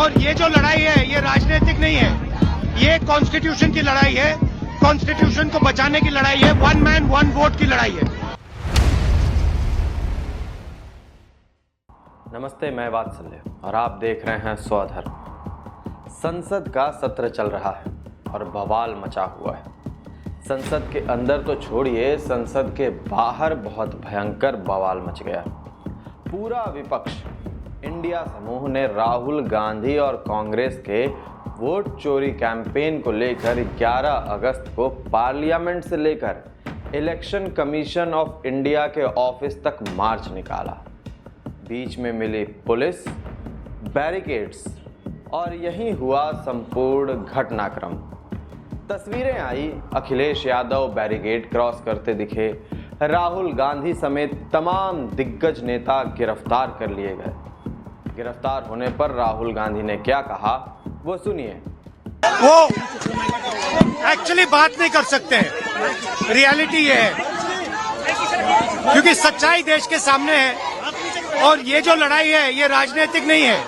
और ये जो लड़ाई है ये राजनीतिक नहीं है, ये कॉन्स्टिट्यूशन की लड़ाई है, कॉन्स्टिट्यूशन को बचाने की लड़ाई है, वन मैन वन वोट की लड़ाई है। नमस्ते, मैं वात्सल्य और आप देख रहे हैं स्वधर्म। संसद का सत्र चल रहा है और बवाल मचा हुआ है। संसद के अंदर तो छोड़िए, संसद के बाहर बहुत भयंकर बवाल मच गया। पूरा विपक्ष इंडिया समूह ने राहुल गांधी और कांग्रेस के वोट चोरी कैंपेन को लेकर 11 अगस्त को पार्लियामेंट से लेकर इलेक्शन कमीशन ऑफ इंडिया के ऑफिस तक मार्च निकाला। बीच में मिली पुलिस, बैरिकेड्स और यही हुआ संपूर्ण घटनाक्रम। तस्वीरें आई, अखिलेश यादव बैरिकेड क्रॉस करते दिखे, राहुल गांधी समेत तमाम दिग्गज नेता गिरफ्तार कर लिए गए। गिरफ्तार होने पर राहुल गांधी ने क्या कहा, वो सुनिए। वो एक्चुअली बात नहीं कर सकते हैं, रियलिटी ये है, क्योंकि सच्चाई देश के सामने है और ये जो लड़ाई है ये राजनीतिक नहीं है,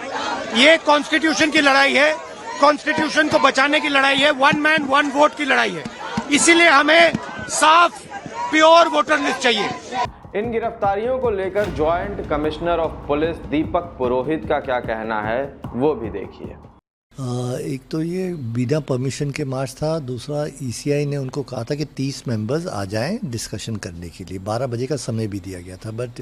ये कॉन्स्टिट्यूशन की लड़ाई है, कॉन्स्टिट्यूशन को बचाने की लड़ाई है, वन मैन वन वोट की लड़ाई है। इसीलिए हमें साफ प्योर वोटर लिस्ट चाहिए। इन गिरफ्तारियों को लेकर ज्वाइंट कमिश्नर ऑफ पुलिस दीपक पुरोहित का क्या कहना है, वो भी देखिए। एक तो ये बिना परमिशन के मार्च था, दूसरा ईसीआई ने उनको कहा था कि 30 मेंबर्स आ जाएं डिस्कशन करने के लिए। 12 बजे का समय भी दिया गया था, बट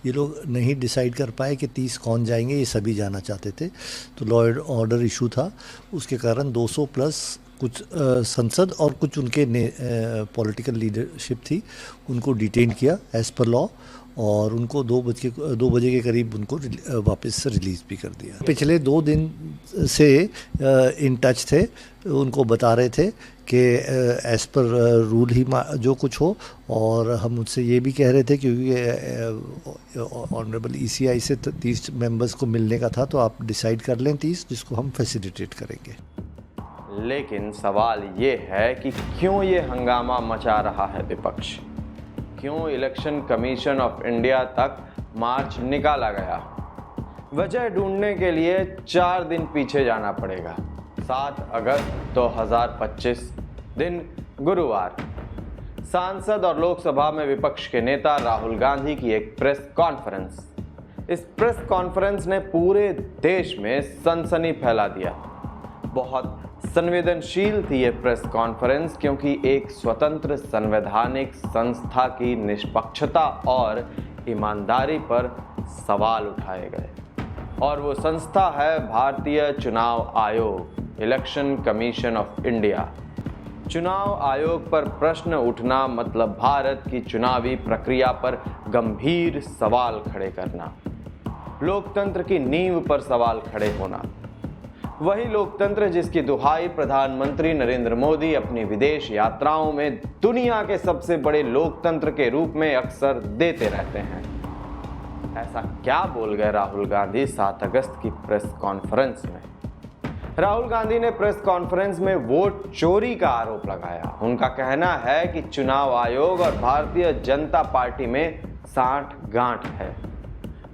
ये लोग नहीं डिसाइड कर पाए कि 30 कौन जाएंगे, ये सभी जाना चाहते थे। तो लॉ एंड ऑर्डर इशू था, उसके कारण 200 प्लस कुछ संसद और कुछ उनके पॉलिटिकल लीडरशिप थी, उनको डिटेन किया एज़ पर लॉ और उनको 2 बजे के करीब उनको वापस से रिलीज़ भी कर दिया। पिछले 2 दिन से इन टच थे, उनको बता रहे थे कि एज़ पर रूल ही जो कुछ हो, और हम उनसे ये भी कह रहे थे क्योंकि ऑनरेबल ईसीआई से 30 मेंबर्स को मिलने का था, तो आप डिसाइड कर लें 30, जिसको हम फैसिलिटेट करेंगे। लेकिन सवाल ये है कि क्यों ये हंगामा मचा रहा है विपक्ष, क्यों इलेक्शन कमीशन ऑफ इंडिया तक मार्च निकाला गया। वजह ढूंढने के लिए 4 दिन पीछे जाना पड़ेगा। 7 अगस्त 2025 दिन गुरुवार, सांसद और लोकसभा में विपक्ष के नेता राहुल गांधी की एक प्रेस कॉन्फ्रेंस। इस प्रेस कॉन्फ्रेंस ने पूरे देश में सनसनी फैला दिया। बहुत संवेदनशील थी ये प्रेस कॉन्फ्रेंस, क्योंकि एक स्वतंत्र संवैधानिक संस्था की निष्पक्षता और ईमानदारी पर सवाल उठाए गए, और वो संस्था है भारतीय चुनाव आयोग, इलेक्शन कमीशन ऑफ इंडिया। चुनाव आयोग पर प्रश्न उठना मतलब भारत की चुनावी प्रक्रिया पर गंभीर सवाल खड़े करना, लोकतंत्र की नींव पर सवाल खड़े होना। वही लोकतंत्र जिसकी दुहाई प्रधानमंत्री नरेंद्र मोदी अपनी विदेश यात्राओं में दुनिया के सबसे बड़े लोकतंत्र के रूप में अक्सर देते रहते हैं। ऐसा क्या बोल गए राहुल गांधी 7 अगस्त की प्रेस कॉन्फ्रेंस में? राहुल गांधी ने प्रेस कॉन्फ्रेंस में वोट चोरी का आरोप लगाया। उनका कहना है कि चुनाव आयोग और भारतीय जनता पार्टी में साठ गांठ है।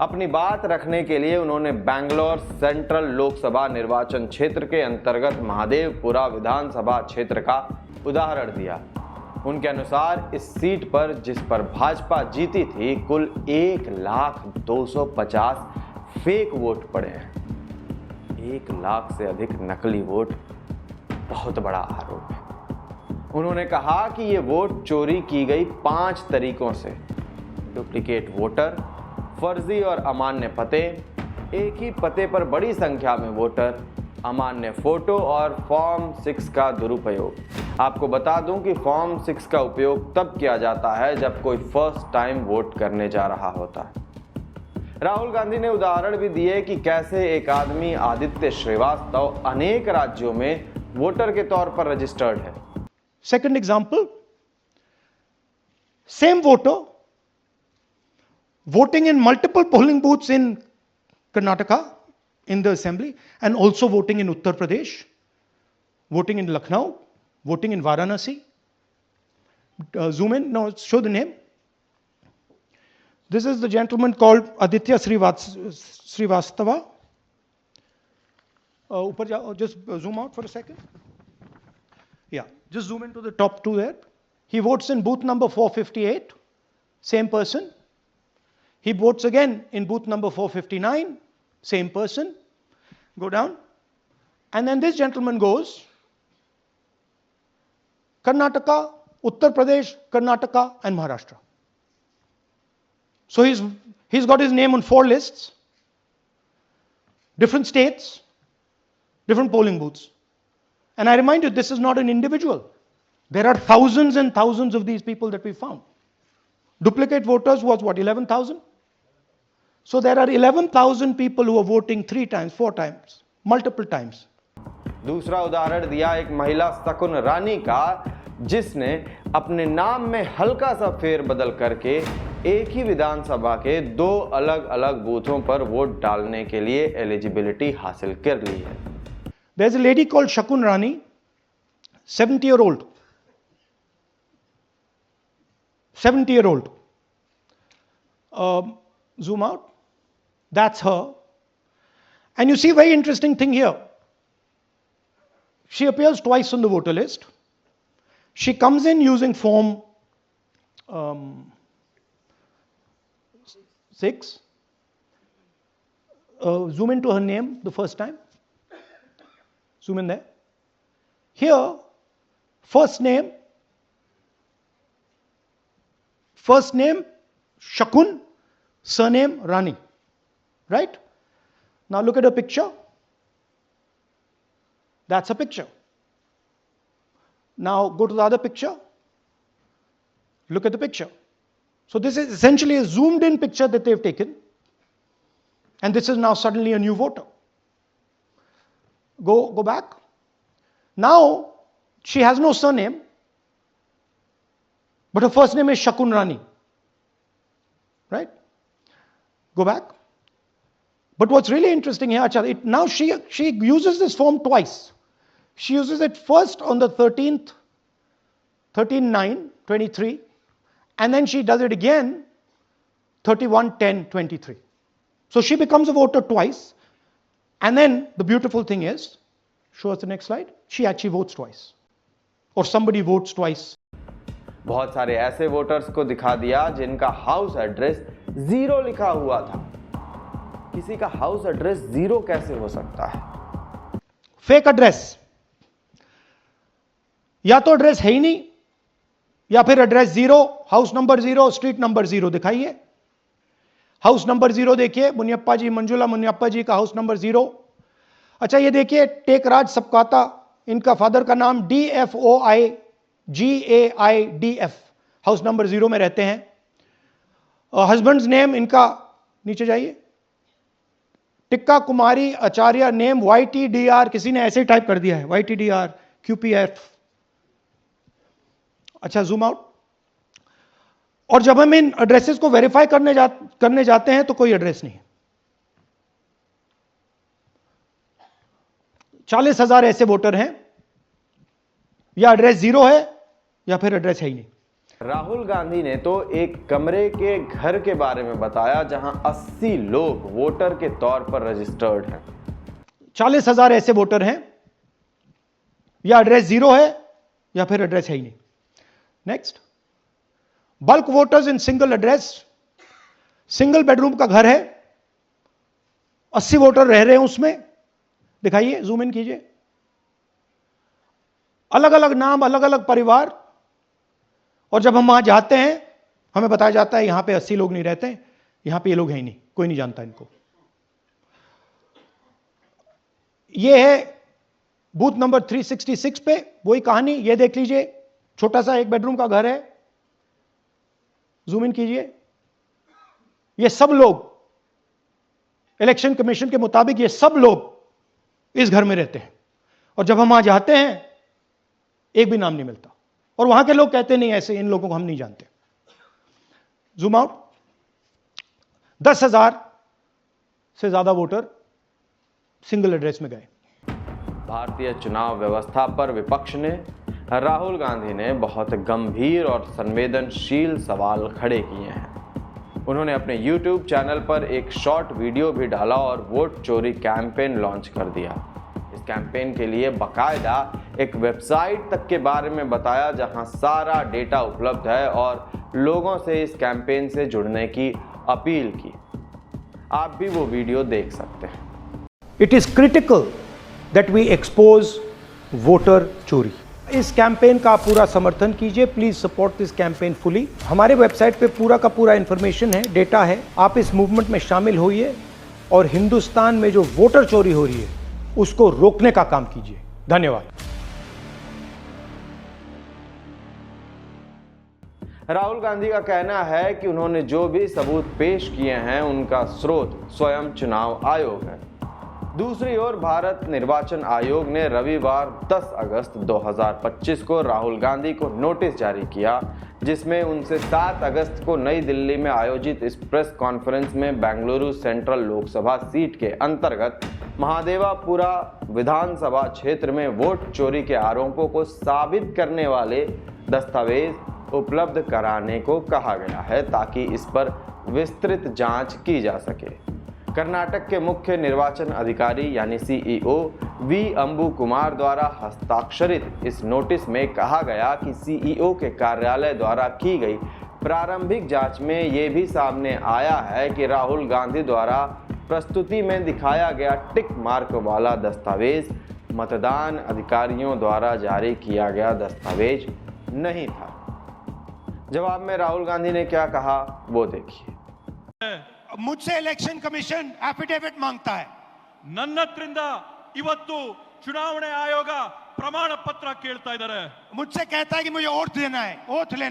अपनी बात रखने के लिए उन्होंने बैंगलोर सेंट्रल लोकसभा निर्वाचन क्षेत्र के अंतर्गत महादेवपुरा विधानसभा क्षेत्र का उदाहरण दिया। उनके अनुसार इस सीट पर, जिस पर भाजपा जीती थी, कुल 1,250,000 फेक वोट पड़े हैं। 1 लाख से अधिक नकली वोट बहुत बड़ा आरोप है। उन्होंने कहा कि ये वोट चोरी की गई 5 तरीकों से: डुप्लीकेट वोटर, फर्जी और अमान्य पते, एक ही पते पर बड़ी संख्या में वोटर, अमान्य फोटो और फॉर्म 6 का दुरुपयोग। आपको बता दूं कि फॉर्म 6 का उपयोग तब किया जाता है जब कोई फर्स्ट टाइम वोट करने जा रहा होता है। राहुल गांधी ने उदाहरण भी दिए कि कैसे एक आदमी आदित्य श्रीवास्तव अनेक राज्यों में वोटर के तौर पर रजिस्टर्ड है। Second example, same voter voting in multiple polling booths in Karnataka in the assembly, and also voting in Uttar Pradesh, voting in Lucknow, voting in Varanasi. Zoom in, no, show the name. This is the gentleman called Aditya Srivastava. ऊपर जाओ, just zoom out for a second. Yeah, just zoom into the top two there. He votes in booth number 458, same person. He votes again in booth number 459, same person. Go down. And then this gentleman goes Karnataka, Uttar Pradesh, Karnataka, and Maharashtra. So he's got his name on 4 lists, different states, different polling booths. And I remind you, this is not an individual. There are thousands and thousands of these people that we found. Duplicate voters was what, 11,000? So there are 11,000 people who are voting 3 times, 4 times, multiple times. दूसरा उदाहरण दिया एक महिला शकुन रानी का, जिसने अपने नाम में हल्का सा फेरबदल करके एक ही विधानसभा के 2 अलग अलग बूथों पर वोट डालने के लिए एलिजिबिलिटी हासिल कर ली है. There's a lady called Shakun Rani, 70-year-old. 70-year-old. Zoom out. That's her. And you see a very interesting thing here. She appears twice on the voter list. She comes in using form 6. Zoom into her name the first time. Zoom in there. Here, first name Shakun, surname Rani. Right? Now look at her picture. That's a picture. Now go to the other picture. Look at the picture. So this is essentially a zoomed in picture that they've taken. And this is now suddenly a new voter. Go back. Now she has no surname, but her first name is Shakun Rani. Right? Go back. But what's really interesting here, now she uses this form twice. She uses it first on the 13/9/23, and then she does it again 31/10/23. So she becomes a voter twice, and then the beautiful thing is, show us the next slide, she actually votes twice, or somebody votes twice. बहुत सारे ऐसे voters को दिखा दिया जिनका house address 0 लिखा हुआ था. किसी का हाउस एड्रेस 0 कैसे हो सकता है? फेक एड्रेस, या तो एड्रेस है ही नहीं, या फिर address 0, house number 0, street number 0. दिखाइए हाउस नंबर 0. देखिए मुनियप्पा जी, मंजुला मुनियप्पा जी का हाउस नंबर 0. अच्छा ये देखिए टेकराज सबकाता, इनका फादर का नाम DFOIGAIDF, हाउस नंबर 0 में रहते हैं. हस्बैंड्स नेम इनका, नीचे जाइए, टिक्का कुमारी आचार्य, नेम YTDR, किसी ने ऐसे ही टाइप कर दिया है YTDR QPF. अच्छा जूम आउट. और जब हम इन एड्रेसेस को वेरीफाई करने जाते हैं तो कोई एड्रेस नहीं है. 40,000 ऐसे वोटर हैं, या एड्रेस 0 है या फिर एड्रेस है ही नहीं. राहुल गांधी ने तो एक कमरे के घर के बारे में बताया जहां 80 लोग वोटर के तौर पर रजिस्टर्ड हैं. 40,000 ऐसे वोटर हैं, या एड्रेस 0 है या फिर एड्रेस है ही नहीं. Next, bulk voters in single address. Single bedroom का घर है, 80 वोटर रह रहे हैं उसमें. दिखाइए, जूम इन कीजिए. अलग अलग नाम, अलग अलग परिवार. और जब हम वहां जाते हैं हमें बताया जाता है यहां पे 80 लोग नहीं रहते, यहां पे ये लोग हैं ही नहीं, कोई नहीं जानता इनको. ये है बूथ नंबर 366 पे वही कहानी. ये देख लीजिए, छोटा सा 1 बेडरूम का घर है. जूम इन कीजिए. ये सब लोग इलेक्शन कमीशन के मुताबिक, ये सब लोग इस घर में रहते हैं. और जब हम वहां जाते हैं एक भी नाम नहीं मिलता, और वहां के लोग कहते नहीं ऐसे, इन लोगों को हम नहीं जानते. Zoom out. 10,000 से ज्यादा वोटर सिंगल एड्रेस में गए. भारतीय चुनाव व्यवस्था पर विपक्ष ने, राहुल गांधी ने बहुत गंभीर और संवेदनशील सवाल खड़े किए हैं. उन्होंने अपने YouTube चैनल पर एक शॉर्ट वीडियो भी डाला और वोट चोरी कैंपेन लॉन्च कर दिया. कैंपेन के लिए बाकायदा एक वेबसाइट तक के बारे में बताया जहां सारा डेटा उपलब्ध है और लोगों से इस कैंपेन से जुड़ने की अपील की। आप भी वो वीडियो देख सकते हैं। It is critical that we expose voter चोरी। इस कैंपेन का पूरा समर्थन कीजिए। Please support this campaign fully. हमारे वेबसाइट पे पूरा का पूरा इंफॉर्मेशन है, डेटा है। आप इस मूवमेंट में शामिल होइए और हिंदुस्तान में जो वोटर चोरी हो रही है उसको रोकने का काम कीजिए। धन्यवाद। राहुल गांधी का कहना है कि उन्होंने जो भी सबूत पेश किए हैं उनका स्रोत स्वयं चुनाव आयोग है। दूसरी ओर भारत निर्वाचन आयोग ने रविवार 10 अगस्त 2025 को राहुल गांधी को नोटिस जारी किया, जिसमें उनसे 7 अगस्त को नई दिल्ली में आयोजित इस प्रेस कॉन्फ्रेंस में बेंगलुरु सेंट्रल लोकसभा सीट के अंतर्गत महादेवापुरा विधानसभा क्षेत्र में वोट चोरी के आरोपों को साबित करने वाले दस्तावेज उपलब्ध कराने को कहा गया है ताकि इस पर विस्तृत जांच की जा सके। कर्नाटक के मुख्य निर्वाचन अधिकारी यानी सीईओ वी अंबु कुमार द्वारा हस्ताक्षरित इस नोटिस में कहा गया कि सीईओ के कार्यालय द्वारा की गई प्रारंभिक जांच में ये भी सामने आया है कि राहुल गांधी द्वारा प्रस्तुति में दिखाया गया टिक मार्क वाला दस्तावेज मतदान अधिकारियों द्वारा जारी किया गया दस्तावेज नहीं था। जवाब में राहुल गांधी ने क्या कहा वो देखिए। मुझसे इलेक्शन कमीशन एफिडेविट मांगता है। ನನ್ನತ್ರಿಂದ ಇವತ್ತು ಚುನಾವಣೆ ಆಯೋಗ ಪ್ರಮಾಣ ಪತ್ರ ಕೇಳ್ತಾ ಇದ್ದಾರೆ। मुझसे कहता है कि मुझे ओथ लेना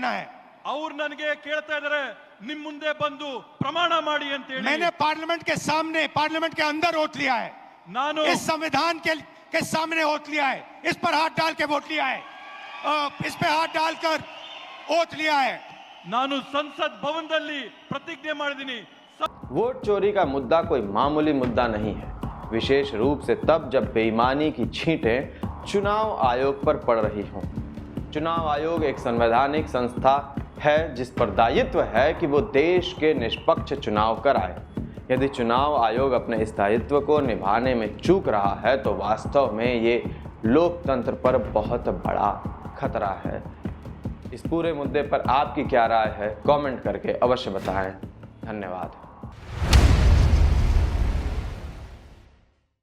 है। ಅವ್ರು ನನಗೆ ಕೇಳ್ತಾ ಇದ್ದಾರೆ ನಿಮ್ಮ ಮುಂದೆ ಬಂದು ಪ್ರಮಾಣ ಮಾಡಿ ಅಂತ ಹೇಳಿ। मैंने पार्लियामेंट के सामने, पार्लियामेंट के अंदर ओथ लिया है। ನಾನು इस संविधान के सामने ओथ लिया है। इस पर हाथ डाल के वोट लिया है। इस पे हाथ डालकर ओथ लिया है। ನಾನು ಸಂಸತ್ ಭವನದಲ್ಲಿ ಪ್ರತಿಜ್ಞೆ ಮಾಡಿದ್ದೀನಿ। वोट चोरी का मुद्दा कोई मामूली मुद्दा नहीं है, विशेष रूप से तब जब बेईमानी की छींटें चुनाव आयोग पर पड़ रही हों। चुनाव आयोग एक संवैधानिक संस्था है जिस पर दायित्व है कि वो देश के निष्पक्ष चुनाव कराए। यदि चुनाव आयोग अपने इस दायित्व को निभाने में चूक रहा है तो वास्तव में ये लोकतंत्र पर बहुत बड़ा खतरा है। इस पूरे मुद्दे पर आपकी क्या राय है, कमेंट करके अवश्य बताएं। धन्यवाद।